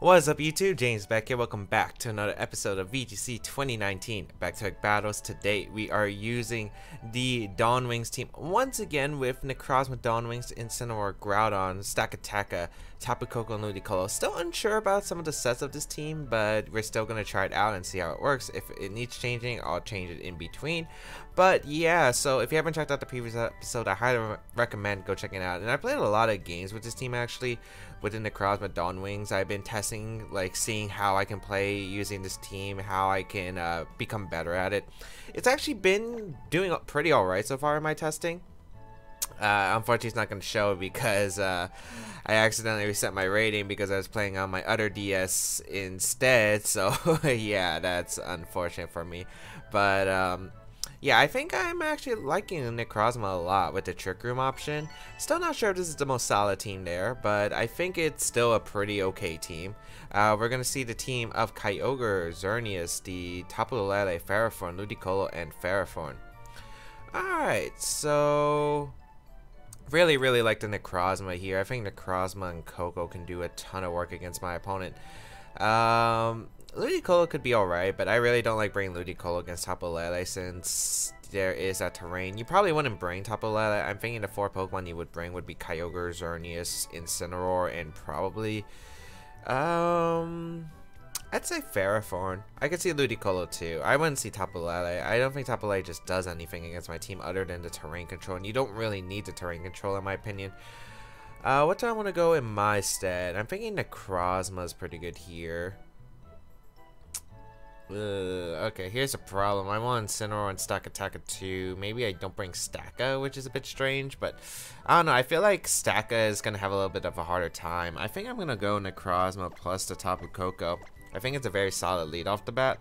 What is up YouTube, James back here, welcome back to another episode of VGC 2019 Baek Battles. Today we are using the Dawn Wings team once again with Necrozma Dawn Wings, Incineroar, Groudon, Stakataka, Tapu Koko, and Ludicolo. Still unsure about some of the sets of this team, but we're still going to try it out and see how it works. If it needs changing, I'll change it in between. But yeah, so if you haven't checked out the previous episode, I highly recommend go checking it out. And I played a lot of games with this team actually, with the Necrozma Dawn Wings. I've been testing, like seeing how I can play using this team, how I can become better at it. It's actually been doing pretty alright so far in my testing. Unfortunately, it's not going to show because I accidentally reset my rating because I was playing on my other DS instead. So yeah, that's unfortunate for me. But yeah, I think I'm actually liking Necrozma a lot with the Trick Room option. Still not sure if this is the most solid team there, but I think it's still a pretty okay team. We're going to see the team of Kyogre, Xerneas, the Tapu Lele, Ferrothorn, Ludicolo, and Ferrothorn. Alright, so really like the Necrozma here. I think Necrozma and Koko can do a ton of work against my opponent. Ludicolo could be alright, but I really don't like bringing Ludicolo against Tapu Lele since there is that terrain. You probably wouldn't bring Tapu Lele. I'm thinking the 4 Pokemon you would bring would be Kyogre, Xerneas, Incineroar, and probably I'd say Ferrothorn. I could see Ludicolo too. I wouldn't see Tapu Lele. I don't think Tapu Lele just does anything against my team other than the terrain control, and you don't really need the terrain control in my opinion. What do I want to go in my stead? I'm thinking Necrozma is pretty good here. Okay, here's a problem. I want Incineroar and Stakataka too. Maybe I don't bring Staka, which is a bit strange, but I don't know. I feel like Staka is going to have a little bit of a harder time. I think I'm going to go Necrozma plus the Tapu Koko. I think it's a very solid lead off the bat.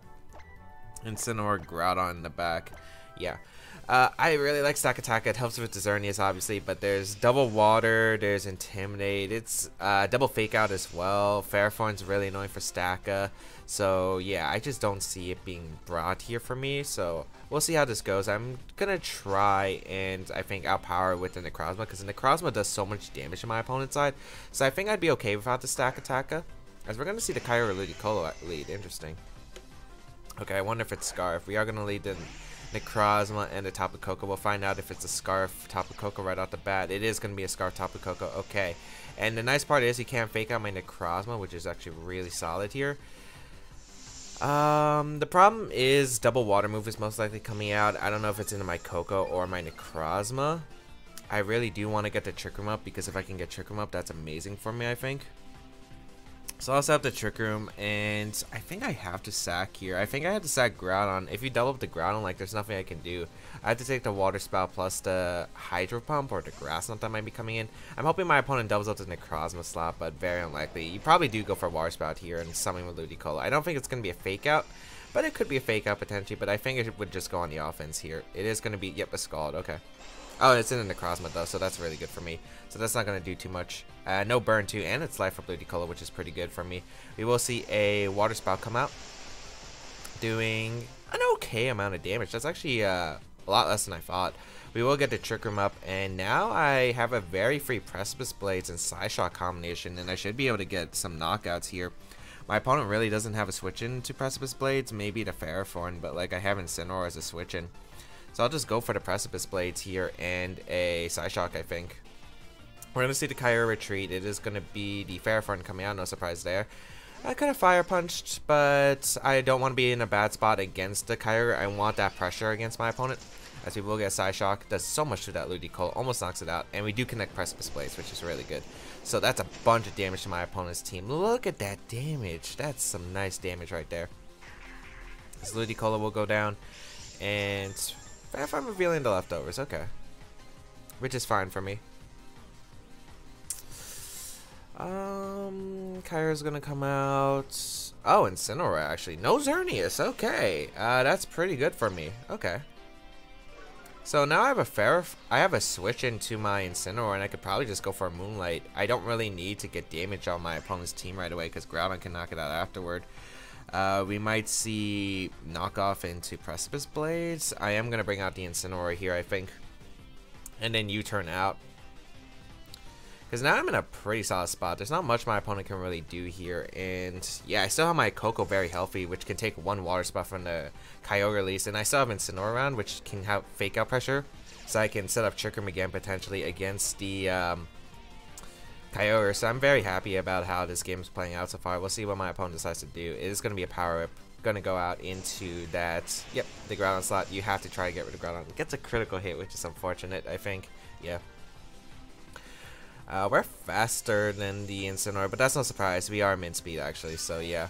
Incineroar, Groudon in the back. Yeah. I really like Stakataka. It helps with the Xerneas, obviously, but there's double water, there's intimidate, it's double fake out as well. Ferrothorn's really annoying for Staka, so yeah, I just don't see it being brought here for me. So we'll see how this goes. I'm gonna try and I think outpower with the Necrozma because the Necrozma does so much damage to my opponent's side. So I think I'd be okay without the Stakataka, as we're gonna see the Kyogre Ludicolo lead. Interesting. Okay, I wonder if it's Scarf. We are gonna lead the Necrozma and the Tapu Koko. We'll find out if it's a Scarf Tapu Koko right off the bat. It is going to be a Scarf Tapu Koko. Okay. And the nice part is you can't fake out my Necrozma, which is actually really solid here. The problem is double water move is most likely coming out. I don't know if it's into my Koko or my Necrozma. I really do want to get the Trick Room up because if I can get Trick Room up, that's amazing for me, I think. So I'll set up the Trick Room, and I think I have to sack here. I think I have to sack Groudon. If you double up the Groudon, like, there's nothing I can do. I have to take the Water Spout plus the Hydro Pump or the Grass Knot that might be coming in. I'm hoping my opponent doubles up the Necrozma slot, but very unlikely. You probably do go for Water Spout here and summon with Ludicolo. I don't think it's going to be a Fake Out, but it could be a Fake Out potentially, but I think it would just go on the offense here. It is going to be, yep, a Scald, okay. Oh, it's in the Necrozma though, so that's really good for me. So that's not going to do too much. No burn too, and it's life for Ludicolo, which is pretty good for me. We will see a Water Spout come out, doing an okay amount of damage. That's actually a lot less than I thought. We will get the Trick Room up, and now I have a very free Precipice Blades and Psyshock combination, and I should be able to get some knockouts here. My opponent really doesn't have a switch in to Precipice Blades, maybe to Ferrothorn, but like I have Incineroar as a switch in. So I'll just go for the Precipice Blades here and a Psyshock, I think. We're going to see the Kyogre retreat. It is going to be the Ferrothorn coming out, no surprise there. I could have Fire Punched, but I don't want to be in a bad spot against the Kyogre. I want that pressure against my opponent, as we will get Psyshock. Does so much to that Ludicolo, almost knocks it out, and we do connect Precipice Blades, which is really good. So that's a bunch of damage to my opponent's team. Look at that damage. That's some nice damage right there. This Ludicolo will go down, and if I'm revealing the leftovers, okay. Which is fine for me. Kyogre's gonna come out. Oh, Incineroar actually. No Xerneas, okay. That's pretty good for me. Okay. So now I have a switch into my Incineroar, and I could probably just go for a Moonlight. I don't really need to get damage on my opponent's team right away, because Groudon can knock it out afterward. We might see knockoff into Precipice Blades. I am going to bring out the Incineroar here, I think. And then U-turn out. Because now I'm in a pretty solid spot. There's not much my opponent can really do here. And yeah, I still have my Koko very healthy, which can take one water spot from the Kyogre release. And I still have Incineroar around, which can have fake out pressure. So I can set up Trick Room again potentially against the Kyogre. So I'm very happy about how this game is playing out so far. We'll see what my opponent decides to do. It is going to be a power up. Going to go out into that. Yep, the Groudon slot. You have to try to get rid of Groudon. It gets a critical hit, which is unfortunate, I think. Yeah. We're faster than the Incineroar, but that's no surprise. We are min speed actually, so yeah.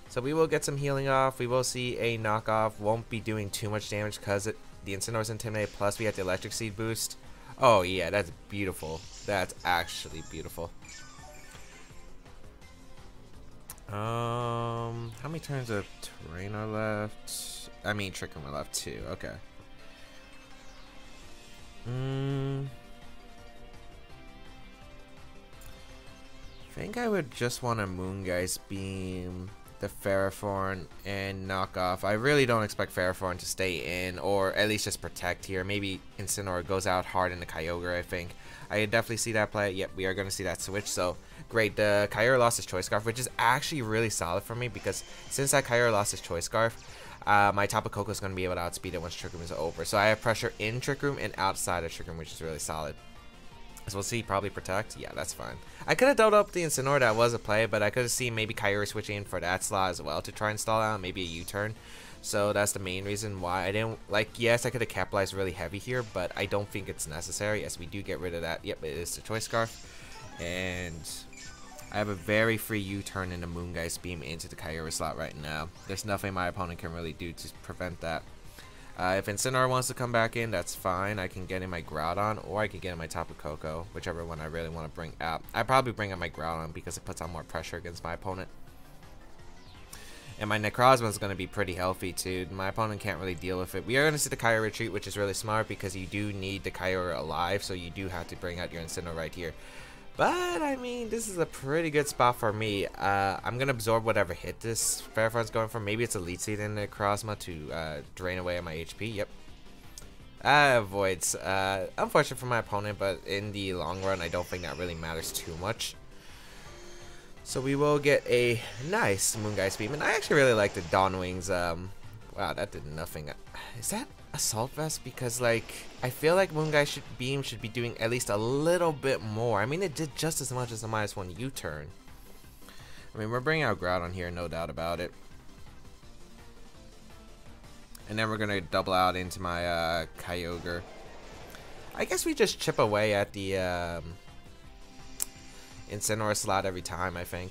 So we will get some healing off. We will see a knockoff. Won't be doing too much damage because the Incineroar's intimidated. Plus we have the Electric Seed boost. Oh yeah, that's beautiful. That's actually beautiful. How many turns of Trainer left? I mean, Trick Room left too. Okay. I think I would just want to Moongeist Beam the Ferrothorn and knock off. I really don't expect Ferrothorn to stay in, or at least just protect here. Maybe Incineroar goes out hard in the Kyogre, I think. I definitely see that play. Yep, we are going to see that switch, so great. The Kyogre lost his Choice Scarf, which is actually really solid for me, because since that Kyogre lost his Choice Scarf, my Tapu Koko is going to be able to outspeed it once Trick Room is over. So I have pressure in Trick Room and outside of Trick Room, which is really solid. So we'll see, probably protect. Yeah, that's fine. I could have doubled up the Incineroar, that was a play, but I could have seen maybe Kyogre switching in for that slot as well to try and stall out, maybe a U-turn. So that's the main reason why I didn't, like, yes, I could have capitalized really heavy here, but I don't think it's necessary as we do get rid of that. Yep, it is the Choice Scarf. And I have a very free U-turn and a Moongeist Beam into the Kyogre slot right now. There's nothing my opponent can really do to prevent that. If Incineroar wants to come back in, that's fine. I can get in my Groudon, or I can get in my Tapu Koko, whichever one I really want to bring out. I'd probably bring out my Groudon because it puts on more pressure against my opponent. And my Necrozma is going to be pretty healthy too. My opponent can't really deal with it. We are going to see the Kyogre retreat, which is really smart because you do need the Kyogre alive, so you do have to bring out your Incineroar right here. But, I mean, this is a pretty good spot for me. I'm going to absorb whatever hit this Ferrothorn's going for. Maybe it's a Leech Seed in the Necrozma to drain away my HP. Yep. Avoids. Unfortunate for my opponent, but in the long run, I don't think that really matters too much. So we will get a nice Moongeist Beam. And I actually really like the Dawn Wings. Wow, that did nothing. Is that Assault Vest? Because, like, I feel like Moongeist Beam should be doing at least a little bit more. I mean, it did just as much as the -1 U-turn. I mean, we're bringing out Groudon here, no doubt about it. And then we're going to double out into my Kyogre. I guess we just chip away at the Incineroar slot every time, I think.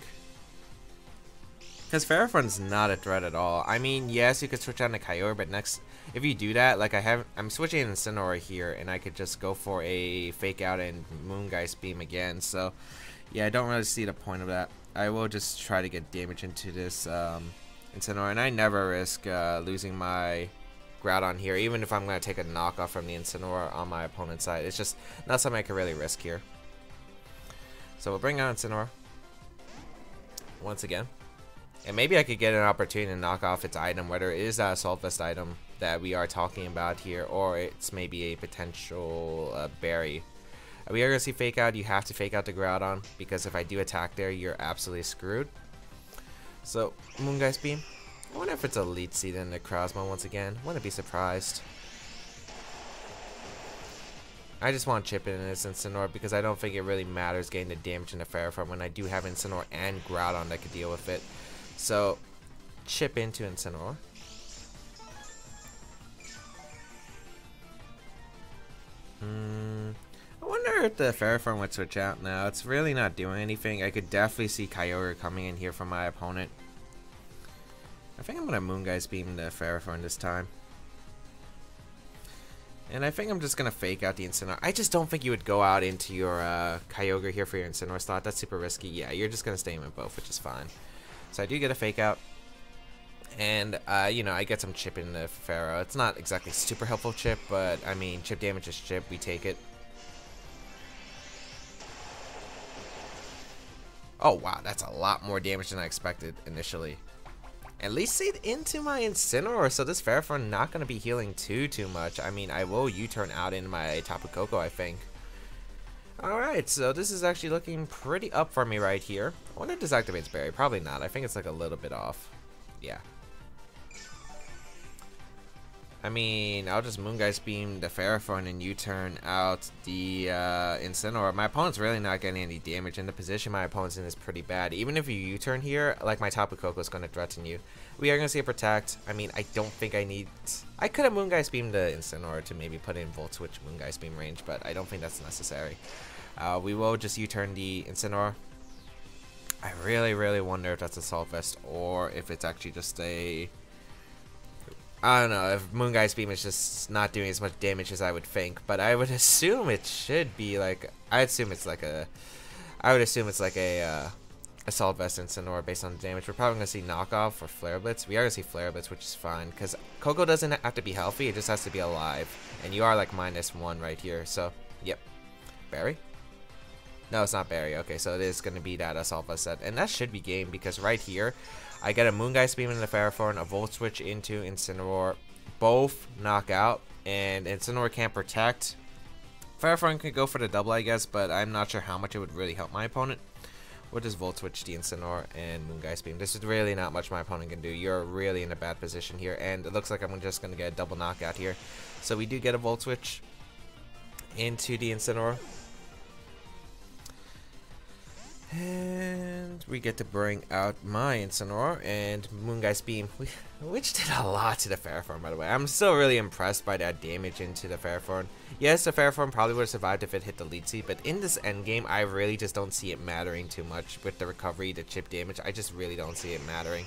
Because Ferrothorn's not a threat at all. I mean, yes, you could switch on the Kyogre, but next, if you do that, like I'm switching Incineroar here, and I could just go for a Fake Out and Moongeist Beam again. So, yeah, I don't really see the point of that. I will just try to get damage into this Incineroar, and I never risk losing my Groudon here, even if I'm going to take a knockoff from the Incineroar on my opponent's side. It's just not something I can really risk here. So we'll bring out Incineroar once again. And maybe I could get an opportunity to knock off its item, whether it is that Assault Vest item that we are talking about here, or it's maybe a potential berry. We are going to see Fake Out. You have to Fake Out the Groudon, because if I do attack there, you're absolutely screwed. So, Moongeist Beam. I wonder if it's a Leech Seed in the Necrozma once again. Wouldn't be surprised. I just want to chip in this Incineroar because I don't think it really matters getting the damage in the Ferrothorn when I do have Incineroar and Groudon that could deal with it. So, chip into Incineroar. I wonder if the Ferrothorn would switch out now. It's really not doing anything. I could definitely see Kyogre coming in here from my opponent. I think I'm going to Moongeist Beam the Ferrothorn this time. And I think I'm just going to Fake Out the Incineroar. I just don't think you would go out into your Kyogre here for your Incineroar slot. That's super risky. Yeah, you're just going to stay in with both, which is fine. So I do get a Fake Out. And, you know, I get some chip in the Pharaoh. It's not exactly super helpful chip, but, I mean, chip damage is chip. We take it. Oh, wow. That's a lot more damage than I expected initially. At least Seed into my Incineroar, so this Ferrothorn not going to be healing too much. I mean, I will U-turn out into my Tapu Koko, I think. Alright, so this is actually looking pretty up for me right here. I wonder if this activates Berry. Probably not. I think it's like a little bit off. Yeah. I mean, I'll just Moongeist Beam the Ferrothorn and U-turn out the Incineroar. My opponent's really not getting any damage, and the position my opponent's in is pretty bad. Even if you U-turn here, like my Tapu Koko is going to threaten you. We are going to see a Protect. I mean, I don't think I need... I could have Moongeist Beamed the Incineroar to maybe put in Volt Switch Moongeist Beam range, but I don't think that's necessary. We will just U-turn the Incineroar. I really wonder if that's a Assault Vest or if it's actually just a... I don't know if Moongeist Beam is just not doing as much damage as I would think, but I would assume it should be like I would assume it's like a Assault Vest Incineroar based on the damage. We're probably gonna see knockoff for Flare Blitz. We are gonna see Flare Blitz, which is fine because Koko doesn't have to be healthy; it just has to be alive, and you are like -1 right here. So, yep, Berry. No, it's not Berry. Okay, so it is gonna be that Assault Vest set, and that should be game because right here. I get a Moongeist Beam into the Ferrothorn, a Volt Switch into Incineroar, both knock out, and Incineroar can't protect. Ferrothorn can go for the double, I guess, but I'm not sure how much it would really help my opponent. We'll just Volt Switch the Incineroar and Moongeist Beam. This is really not much my opponent can do. You're really in a bad position here, and it looks like I'm just going to get a double knockout here. So we do get a Volt Switch into the Incineroar. And we get to bring out my Incineroar and Moongeist Beam, which did a lot to the Ferrothorn, by the way. I'm still really impressed by that damage into the Ferrothorn. Yes, the Ferrothorn probably would have survived if it hit the lead seat, but in this endgame, I really just don't see it mattering too much with the recovery, the chip damage. I just really don't see it mattering.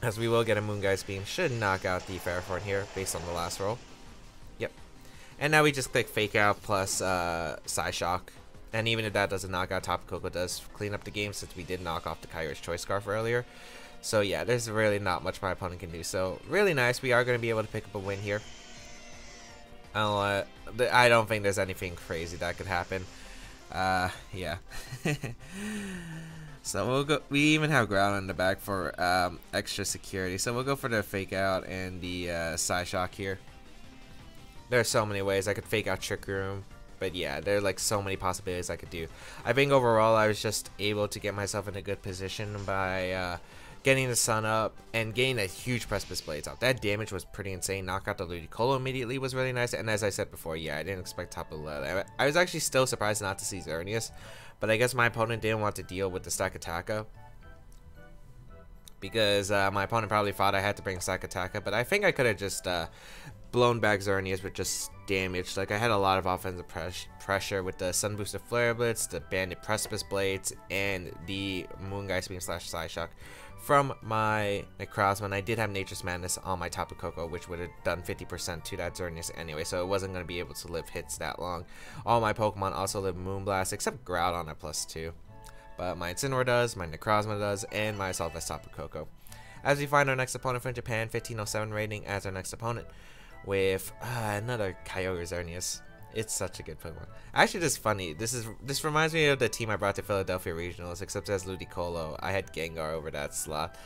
As we will get a Moongeist Beam. Should knock out the Ferrothorn here based on the last roll. Yep. And now we just click Fake Out plus Psyshock. And even if that doesn't knock out, Tapu Koko does clean up the game since we did knock off the Kyogre's Choice Scarf earlier. So yeah, there's really not much my opponent can do. So really nice. We are going to be able to pick up a win here. I don't think there's anything crazy that could happen. Yeah. So we'll go. We even have Ground in the back for extra security. So we'll go for the Fake Out and the Psyshock here. There are so many ways I could Fake Out Trick Room. But yeah, there are like so many possibilities I could do. I think overall I was just able to get myself in a good position by getting the sun up and getting a huge Precipice Blades out. That damage was pretty insane. Knock out the Ludicolo immediately was really nice. And as I said before, yeah, I didn't expect Tapu Lele. I was actually still surprised not to see Xerneas. But I guess my opponent didn't want to deal with the Stakataka. Because my opponent probably thought I had to bring Stakataka. But I think I could have just blown back Xerneas with just damage. Like I had a lot of offensive pressure with the Sun Boosted Flare Blitz, the Bandit Precipice Blades, and the Moongeist Beam / Psyshock from my Necrozma. And I did have Nature's Madness on my Tapu Koko, which would have done 50% to that Xerneas anyway, so it wasn't going to be able to live hits that long. All my Pokemon also live Moonblast, except Groudon at +2. But my Incineroar does, my Necrozma does, and my Assault Vest Tapu Koko. As we find our next opponent from Japan, 1507 rating as our next opponent. With another Kyogre Xerneas. It's such a good Pokemon. Actually, this is funny. This reminds me of the team I brought to Philadelphia Regionals, except as Ludicolo. I had Gengar over that slot.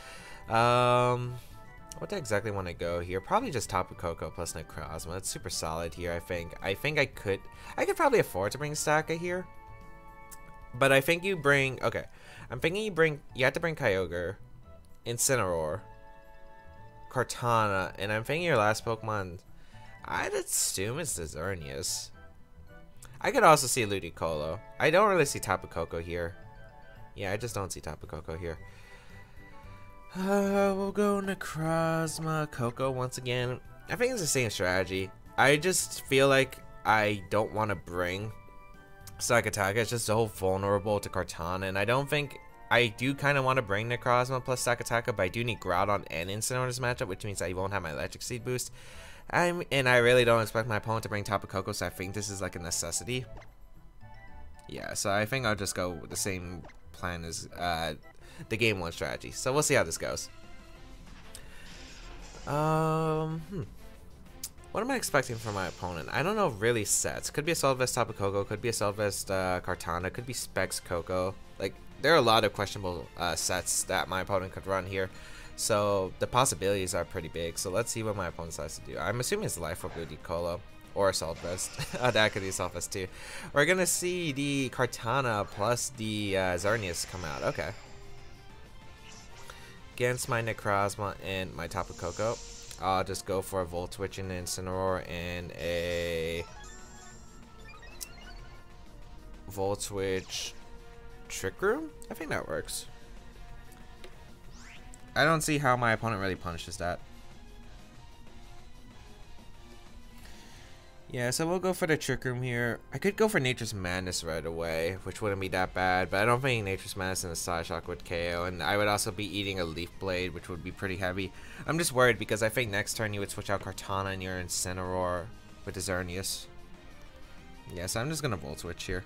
What do I exactly want to go here? Probably just Tapu Koko plus Necrozma. It's super solid here, I think. I could probably afford to bring Staka here. But I think you bring... Okay. I'm thinking you have to bring Kyogre, Incineroar, Kartana, and I'm thinking your last Pokemon, I'd assume it's the Xerneas. I could also see Ludicolo. I don't really see Tapu Koko here. Yeah, I just don't see Tapu Koko here. We'll go Necrozma, Koko once again. I think it's the same strategy. I just feel like I don't want to bring Sakataka. It's just so vulnerable to Kartana, and I don't think... I do kind of want to bring Necrozma plus Sakataka, but I do need Groudon and Incineroar in this matchup, which means I won't have my Electric Seed boost. And I really don't expect my opponent to bring Tapu Koko, so I think this is like a necessity. Yeah, so I think I'll just go with the same plan as the Game 1 strategy. So we'll see how this goes. What am I expecting from my opponent? I don't know really sets. Could be Assault Vest Tapu Koko, could be Assault Vest Kartana, could be Specs Koko. Like, there are a lot of questionable sets that my opponent could run here. So the possibilities are pretty big. So let's see what my opponent decides to do. I'm assuming it's Life Orb Ludicolo. Or Assault Vest. Oh, that could be Assault Vest too. We're gonna see the Kartana plus the Xerneas come out. Okay. Against my Necrozma and my Tapu Koko, I'll just go for a Volt Switch and an Incineroar and a Volt Switch Trick Room? I think that works. I don't see how my opponent really punishes that. Yeah, so we'll go for the Trick Room here. I could go for Nature's Madness right away, which wouldn't be that bad, but I don't think Nature's Madness and a Side Shock would KO, and I would also be eating a Leaf Blade, which would be pretty heavy. I'm just worried because I think next turn you would switch out Kartana and your Incineroar with the Xerneas. Yeah, so I'm just gonna Volt Switch here.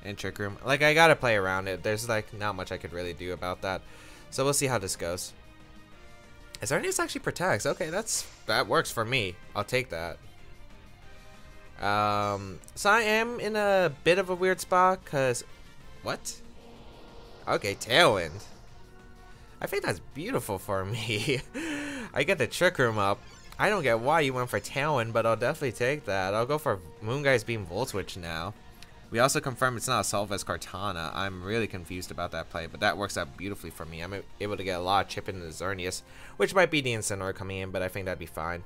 And Trick Room. Like, I gotta play around it. There's, like, not much I could really do about that. So we'll see how this goes. Xerneas actually protects. Okay, that works for me. I'll take that. So I am in a bit of a weird spot, cause what? Okay, Tailwind. I think that's beautiful for me. I get the Trick Room up. I don't get why you went for Tailwind, but I'll definitely take that. I'll go for Moonguy's Beam Volt Switch now. We also confirm it's not Assault Vest Kartana. I'm really confused about that play, but that works out beautifully for me. I'm able to get a lot of chip into the Xerneas, which might be the Incineroar coming in, but I think that'd be fine.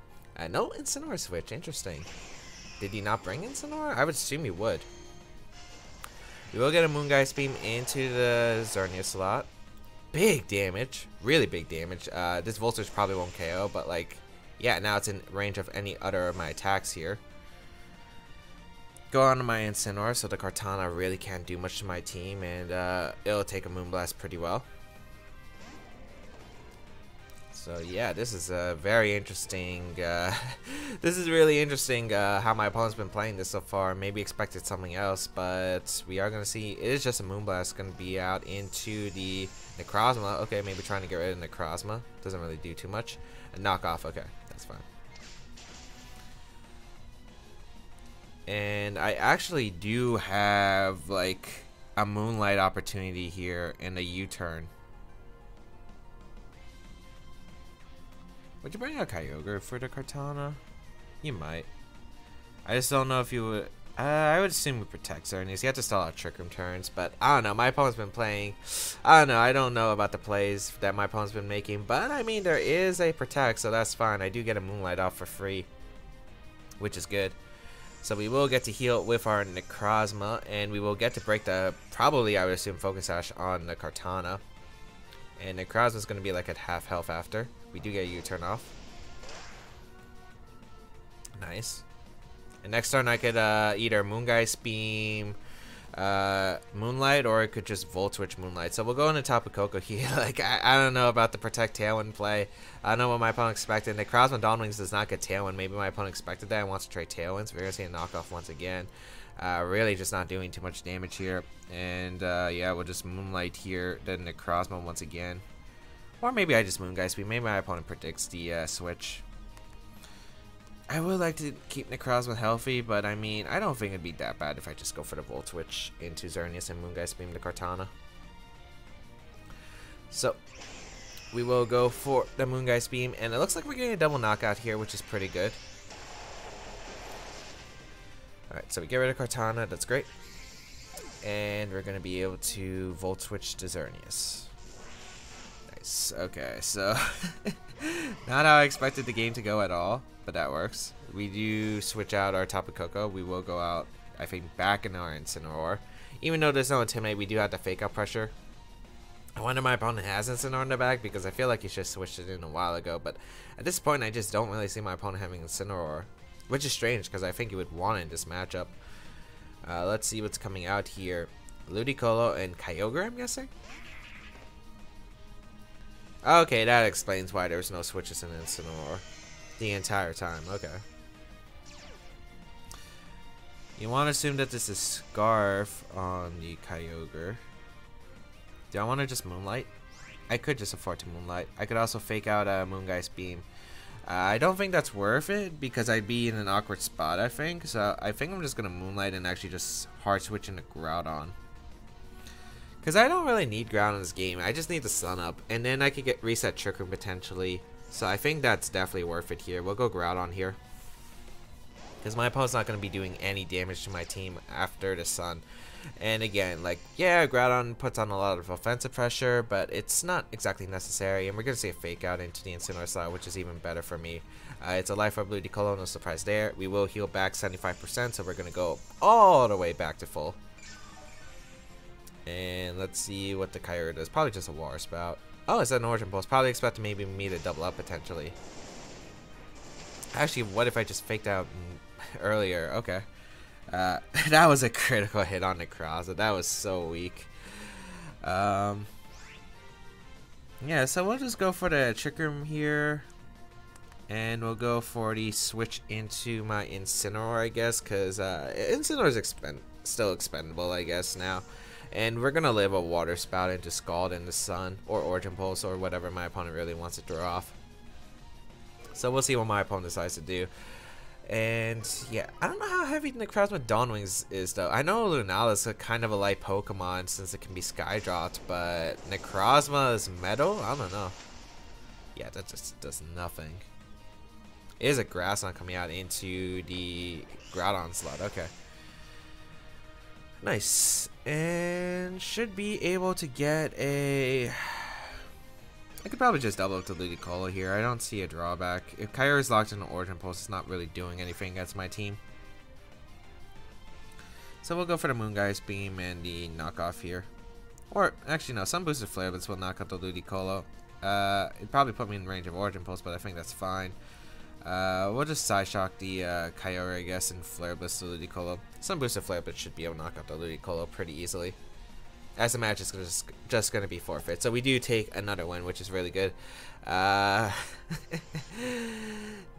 No Incineroar switch. Interesting. Did he not bring Incineroar? I would assume he would. We will get a Moonguy's Beam into the Xerneas slot. Big damage. Really big damage. This Volt Switch probably won't KO, but like, yeah, now it's in range of any other of my attacks here. Go on to my Incineroar, so the Kartana really can't do much to my team, and it'll take a Moonblast pretty well. So yeah, this is very interesting. This is really interesting how my opponent's been playing this so far. Maybe expected something else, but we are going to see. It is just a Moonblast going to be out into the Necrozma. Okay, maybe trying to get rid of Necrozma. Doesn't really do too much. A knockoff, okay, that's fine. And I actually do have like a Moonlight opportunity here and a U-turn. Would you bring out Kyogre for the Kartana? You might. I just don't know if you would. I would assume we protect Xerneas. You have to stall out Trick Room turns, but I don't know. My opponent's been playing. I don't know. I don't know about the plays that my opponent's been making, but I mean, there is a protect, so that's fine. I do get a Moonlight off for free, which is good. So we will get to heal with our Necrozma, and we will get to break the, probably I would assume, Focus Sash on the Kartana. And Necrozma's going to be like at half health after. We do get a U-turn off. Nice. And next turn I could either Moonguy's Beam, Moonlight, or I could just Volt Switch Moonlight. So we'll go into Tapu Koko here. Like, I don't know about the Protect Tailwind play. I don't know what my opponent expected. Necrozma Dawn Wings does not get Tailwind. Maybe my opponent expected that and wants to trade Tailwinds. We're going to see a knockoff once again. Really just not doing too much damage here. And yeah, we'll just Moonlight here, then Necrozma once again. Or maybe I just Moonguy's Beam. Maybe my opponent predicts the switch. I would like to keep Necrozma healthy, but I mean, I don't think it'd be that bad if I just go for the Volt Switch into Xerneas and Moonguy's Beam to Kartana. So, we will go for the Moonguy's Beam, and it looks like we're getting a double knockout here, which is pretty good. Alright, so we get rid of Kartana, that's great. And we're going to be able to Volt Switch to Xerneas. Nice, okay, so not how I expected the game to go at all, but that works. We do switch out our Tapu Koko. We will go out, I think, back in our Incineroar. Even though there's no Intimidate, we do have to fake out pressure. I wonder my opponent has Incineroar in the back because I feel like he should have switched it in a while ago, but at this point I just don't really see my opponent having Incineroar, which is strange because I think he would want it in this matchup. Let's see what's coming out here. Ludicolo and Kyogre, I'm guessing? Okay, that explains why there's no switches in Incineroar the entire time. Okay. You want to assume that this is Scarf on the Kyogre. Do I want to just Moonlight? I could just afford to Moonlight. I could also fake out a Moonguy's Beam. I don't think that's worth it because I'd be in an awkward spot, I think. So I think I'm just going to Moonlight and actually just hard switch into Groudon. Because I don't really need Ground in this game. I just need the Sun Up. And then I could get reset Trick Room potentially. So I think that's definitely worth it here. We'll go Groudon here. because my opponent's not going to be doing any damage to my team after the sun. And again, like, yeah, Groudon puts on a lot of offensive pressure, but it's not exactly necessary, and we're going to see a fake out into the Incineroar slot, which is even better for me. It's a Life Orb Ludicolo, no surprise there. We will heal back 75%, so we're going to go all the way back to full. And let's see what the Kyogre does. Probably just a Water Spout. Oh, it's an Origin Pulse. Probably expecting maybe me to double up potentially. Actually, what if I just faked out earlier? Okay. That was a critical hit on Necrozma. That was so weak. Yeah, so we'll just go for the Trick Room here. And we'll go for the switch into my Incineroar, I guess. Because Incineroar is still expendable, I guess, now. And we're going to live a Water Spout into Scald in the Sun. Or Origin Pulse, or whatever my opponent really wants to throw off. So we'll see what my opponent decides to do. And yeah, I don't know how heavy Necrozma Dawn Wings is though. I know Lunala is kind of a light Pokemon since it can be Sky Dropped, but Necrozma is metal? I don't know. Yeah, that just does nothing. It is a Grassland coming out into the Groudon slot. Okay. Nice. And should be able to get a... I could probably just double up to Ludicolo here. I don't see a drawback. If Kyogre is locked in an Origin Pulse, it's not really doing anything against my team. So we'll go for the Moongeist Beam and the knockoff here. Or, actually no, some boosted Flare Blitz will knock out the Ludicolo. It'd probably put me in range of Origin Pulse, but I think that's fine. We'll just Side Shock the Kyogre, I guess, and Flare Blitz the Ludicolo. Some boosted Flare Blitz should be able to knock out the Ludicolo pretty easily. As the match is just going to be forfeit. So we do take another win, which is really good.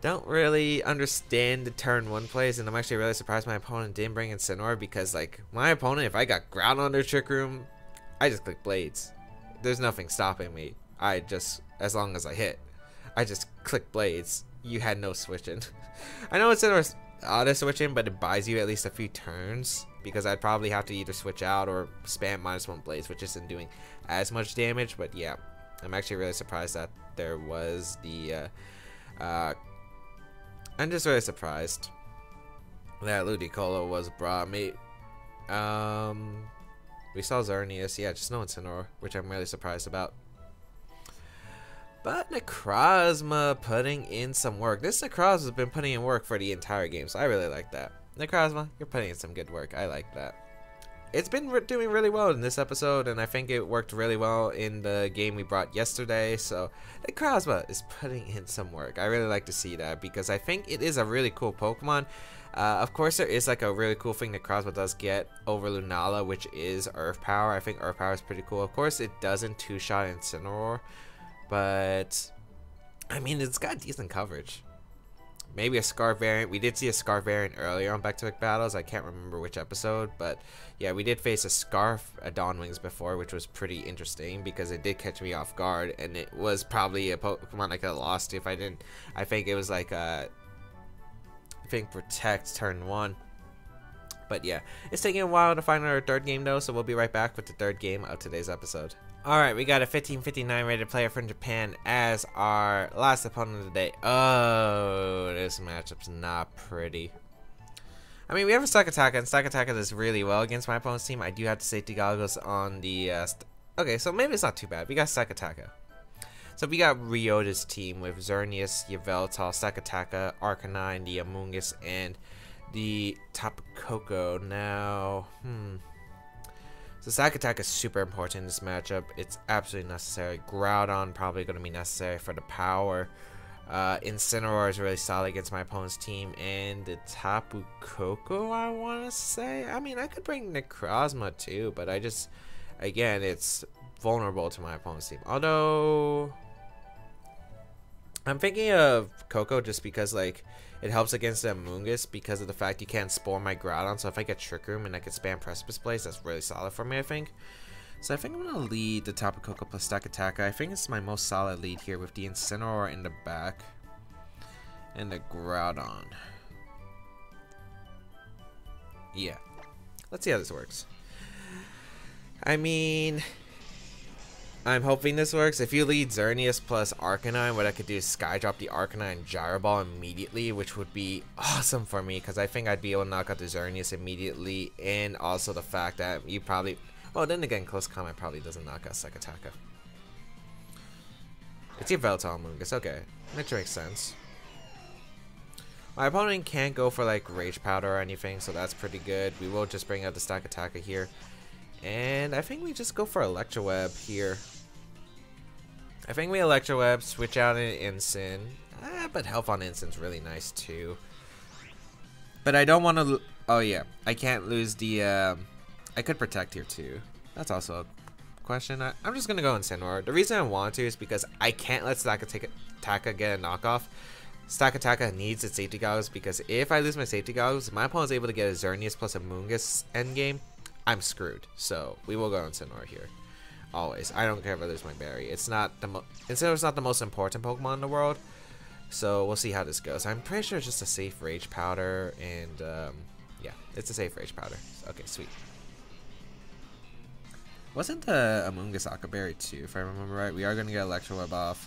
Don't really understand the turn 1 plays, and I'm actually really surprised my opponent didn't bring Incineroar because, like, my opponent, if I got Ground on their Trick Room, I just click Blades. There's nothing stopping me. As long as I hit, I just click Blades. You had no switching. I know Incineroar's auto switching, but it buys you at least a few turns. Because I'd probably have to either switch out or spam -1 Blades, which isn't doing as much damage. But yeah, I'm actually really surprised that there was the... I'm just really surprised that Ludicolo was brought. We saw Xerneas, yeah, just no Incineroar, which I'm really surprised about. But Necrozma putting in some work. This Necrozma has been putting in work for the entire game, so I really like that. Necrozma, you're putting in some good work. I like that. It's been doing really well in this episode, and I think it worked really well in the game we brought yesterday. So Necrozma is putting in some work. I really like to see that because I think it is a really cool Pokemon. Of course, there is like a really cool thing Necrozma does get over Lunala, which is Earth Power. I think Earth Power is pretty cool. Of course, it doesn't two-shot Incineroar, but I mean, it's got decent coverage. Maybe a Scarf variant. We did see a Scarf variant earlier on Baek Battles. I can't remember which episode, but yeah, we did face a Scarf Dawn Wings before, which was pretty interesting because it did catch me off guard, and it was probably a Pokemon I could have lost if I didn't. I think it was like I think Protect turn 1. But yeah, it's taking a while to find our third game though, so we'll be right back with the third game of today's episode. Alright, we got a 1559 rated player from Japan as our last opponent of the day. Oh, this matchup's not pretty. I mean, we have a Stakataka, and Stakataka does really well against my opponent's team. I do have to safety goggles on the... okay, so maybe it's not too bad. We got Stakataka. So we got Ryota's team with Xerneas, Yveltal, Stakataka, Arcanine, the Amoonguss, and the Tapu Koko. Now, So Stakataka is super important in this matchup. It's absolutely necessary. Groudon probably going to be necessary for the power. Incineroar is really solid against my opponent's team. And the Tapu Koko, I want to say. I mean, I could bring Necrozma too, but I just... Again, it's vulnerable to my opponent's team. Although... I'm thinking of Koko just because, like... It helps against the Amoonguss because of the fact you can't Spore my Groudon. So if I get Trick Room and I can spam Precipice Blaze, that's really solid for me, I think. So I think I'm going to lead the Tapu Koko plus Stakataka. I think it's my most solid lead here with the Incineroar in the back. And the Groudon. Yeah. Let's see how this works. I mean... I'm hoping this works. If you lead Xerneas plus Arcanine, what I could do is Sky Drop the Arcanine Gyro Ball immediately, which would be awesome for me, because I think I'd be able to knock out the Xerneas immediately, and also the fact that you probably... Well, then again, Close Combat probably doesn't knock out Sekataka. It's your Veltal Amoonguss, okay. That makes sense. My opponent can't go for like Rage Powder or anything, so that's pretty good. We will just bring out the Stakataka here. And I think we just go for Electro Web here. I think we Electro Web, switch out an Incin. But health on Incin's really nice too. But I don't want to... Oh yeah, I can't lose the... I could Protect here too. That's also a question. I'm just going to go Incineroar. The reason I want to is because I can't let Stakataka get a knockoff. Stakataka needs its safety goggles, because if I lose my safety goggles, my opponent's able to get a Xerneas plus a Amoonguss endgame. I'm screwed. So we will go Incineroar here. Always. I don't care if I lose my berry. It's not the Incineroar's not the most important Pokemon in the world. So we'll see how this goes. I'm pretty sure it's just a safe Rage Powder, and yeah, it's a safe Rage Powder. Okay, sweet. Wasn't the Amoonguss Aqua Berry too, if I remember right? We are going to get Electro Web off.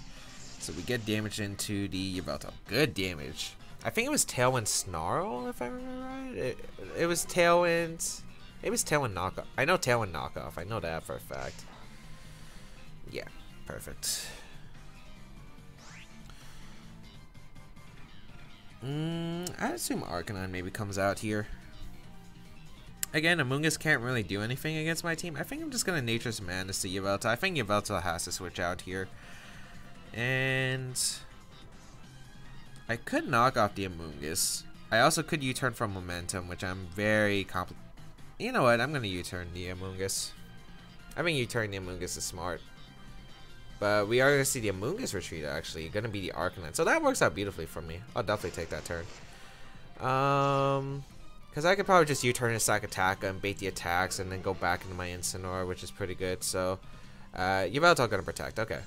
So we get damage into the Yveltal. Good damage. I think it was Tailwind Snarl, if I remember right. It was Tailwind... It was Tailwind Knockoff. I know Tailwind Knockoff. I know that for a fact. Yeah, perfect. I assume Arcanine maybe comes out here. Again, Amoonguss can't really do anything against my team. I think I'm just going to Nature's Madness to Yveltal. I think Yveltal has to switch out here. And I could knock off the Amoonguss. I also could U-turn from Momentum, which I'm very You know what? I'm going to U-turn the Amoonguss. I think U-turn the Amoonguss is smart. But we are going to see the Amoonguss retreat, actually. Going to be the Arcanine. So that works out beautifully for me. I'll definitely take that turn. Because I could probably just U-turn a Sakataka and bait the attacks and then go back into my Incineroar, which is pretty good. So, Yveltal going to Protect. Okay.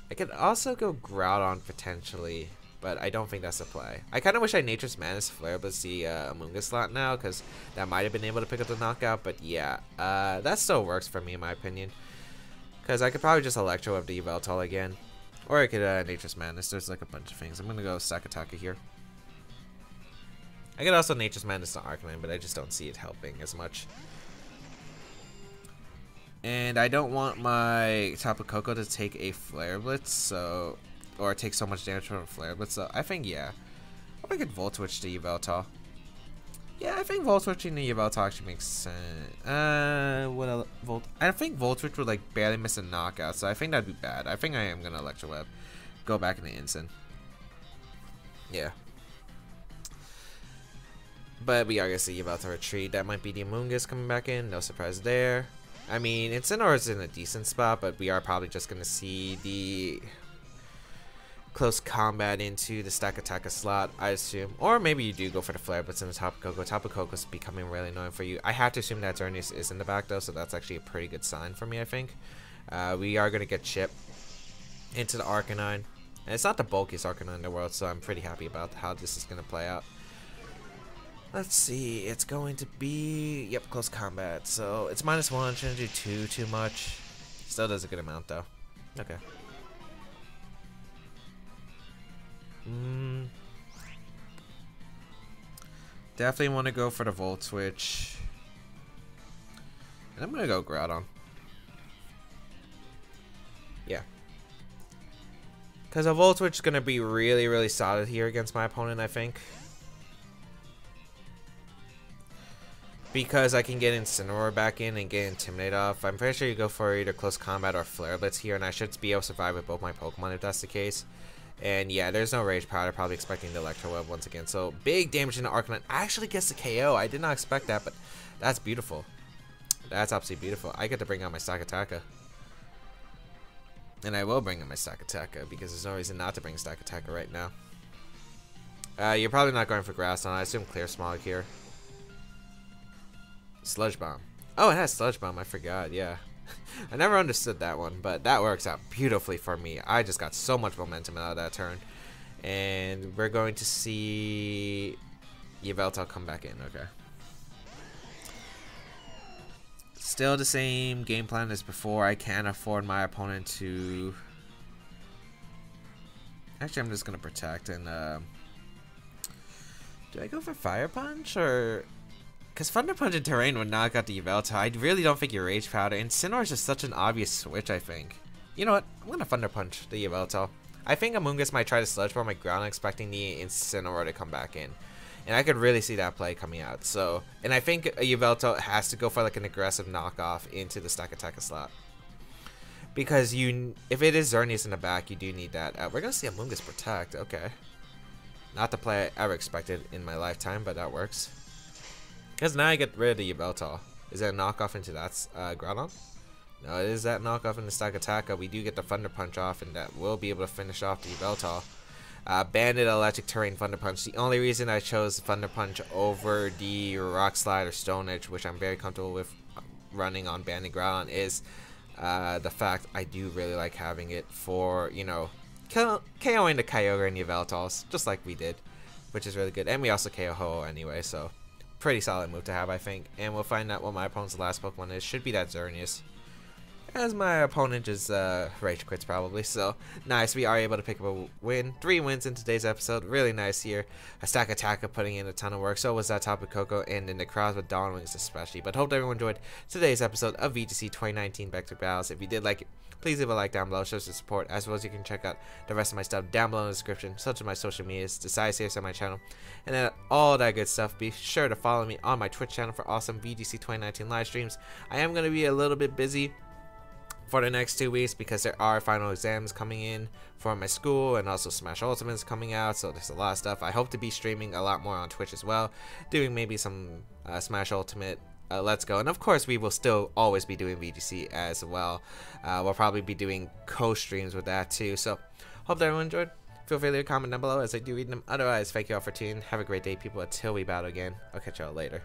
I could also go Groudon potentially, but I don't think that's the play. I kind of wish I Nature's Madness Flare Blitz the Amoonguss slot now, because that might have been able to pick up the knockout. But yeah, that still works for me in my opinion, because I could probably just Electro Web the Yveltal again, or I could Nature's Madness. There's like a bunch of things. I'm gonna go Sakataka here. I could also Nature's Madness to Arcanine, but I just don't see it helping as much. And I don't want my Tapu Koko to take a Flare Blitz, so... Or take so much damage from a Flare Blitz, so I think, yeah. Or I could Volt Switch to Yveltal. Yeah, I think Volt Switching to Yveltal actually makes sense. I think Volt Switch would, like, barely miss a knockout, so I think that'd be bad. I think I am gonna Electro Web. Go back into Incin. Yeah. But we are gonna see Yveltal retreat. That might be the Amoonguss coming back in. No surprise there. I mean, Incineroar is in a decent spot, but we are probably just going to see the Close Combat into the Stakataka slot, I assume. Or maybe you do go for the Flare Blitz in the Tapu Koko. Tapu Koko is becoming really annoying for you. I have to assume that Xerneas is in the back, though, so that's actually a pretty good sign for me, I think. We are going to get Chip into the Arcanine. And it's not the bulkiest Arcanine in the world, so I'm pretty happy about how this is going to play out. Let's see, it's going to be, yep, Close Combat, so it's -1, shouldn't do too much. Still does a good amount, though. Okay. Definitely want to go for the Volt Switch. And I'm going to go Groudon. Yeah. Because a Volt Switch is going to be really, really solid here against my opponent, I think. Because I can get Incineroar back in and get Intimidate off. I'm pretty sure you go for either Close Combat or Flare Blitz here, and I should be able to survive with both my Pokemon if that's the case. And yeah, there's no Rage Powder, probably expecting the Electro Web once again. So big damage into Arcanine. Actually gets the KO. I did not expect that, but that's beautiful. That's absolutely beautiful. I get to bring out my Sakataka. And I will bring out my Sakataka, because there's no reason not to bring Sakataka right now. You're probably not going for Grass on. I assume Clear Smog here. Sludge Bomb. Oh, it has Sludge Bomb. I forgot. Yeah. I never understood that one, but that works out beautifully for me. I just got so much momentum out of that turn. And we're going to see Yveltal come back in. Okay. Still the same game plan as before. I can't afford my opponent to... Actually, I'm just going to protect and... Do I go for Fire Punch or... Because Thunder Punch in terrain would knock out the Yveltal. I really don't think your Rage Powder. Incineroar is just such an obvious switch, I think. You know what? I'm going to Thunder Punch the Yveltal. I think Amoonguss might try to Sludge Bomb my ground, expecting the Incineroar to come back in. And I could really see that play coming out. So, and I think a Yveltal has to go for like an aggressive knockoff into the Stack Attacker slot. Because if it is Xerneas in the back, you do need that. We're going to see Amoonguss Protect. Okay. Not the play I ever expected in my lifetime, but that works. Because now I get rid of the Yveltal. Is that a knockoff into that Groudon? No, it is that knockoff into Stack Attacker. We do get the Thunder Punch off, and that will be able to finish off the Yveltal. Banded Electric Terrain Thunder Punch. The only reason I chose Thunder Punch over the Rock Slide or Stone Edge, which I'm very comfortable with running on Banded Groudon, is the fact I do really like having it for, you know, KOing the Kyogre and the Yveltals, just like we did, which is really good. And we also KO Ho anyway, so pretty solid move to have, I think. And we'll find out what my opponent's last Pokemon is. Should be that Xerneas, as my opponent is Rage Quits probably. So nice, we are able to pick up a win. 3 wins in today's episode. Really nice here. A Stack Attacker putting in a ton of work. So was that Tapu Koko and the Necrozma Dawn Wings especially. But hope everyone enjoyed today's episode of VGC 2019 Back Battles. If you did like it, please leave a like down below, shows your support, as well as you can check out the rest of my stuff down below in the description, such as my social medias, the side series on my channel, and then all that good stuff. Be sure to follow me on my Twitch channel for awesome VGC 2019 live streams. I am going to be a little bit busy for the next 2 weeks because there are final exams coming in for my school, and also Smash Ultimate is coming out, so there's a lot of stuff. I hope to be streaming a lot more on Twitch as well, doing maybe some Smash Ultimate Let's Go, and of course we will still always be doing VGC as well. We'll probably be doing co-streams with that too, so hope that everyone enjoyed. Feel free to leave a comment down below as I do read them. Otherwise, thank you all for tuning. Have a great day, people, until we battle again. I'll catch y'all later.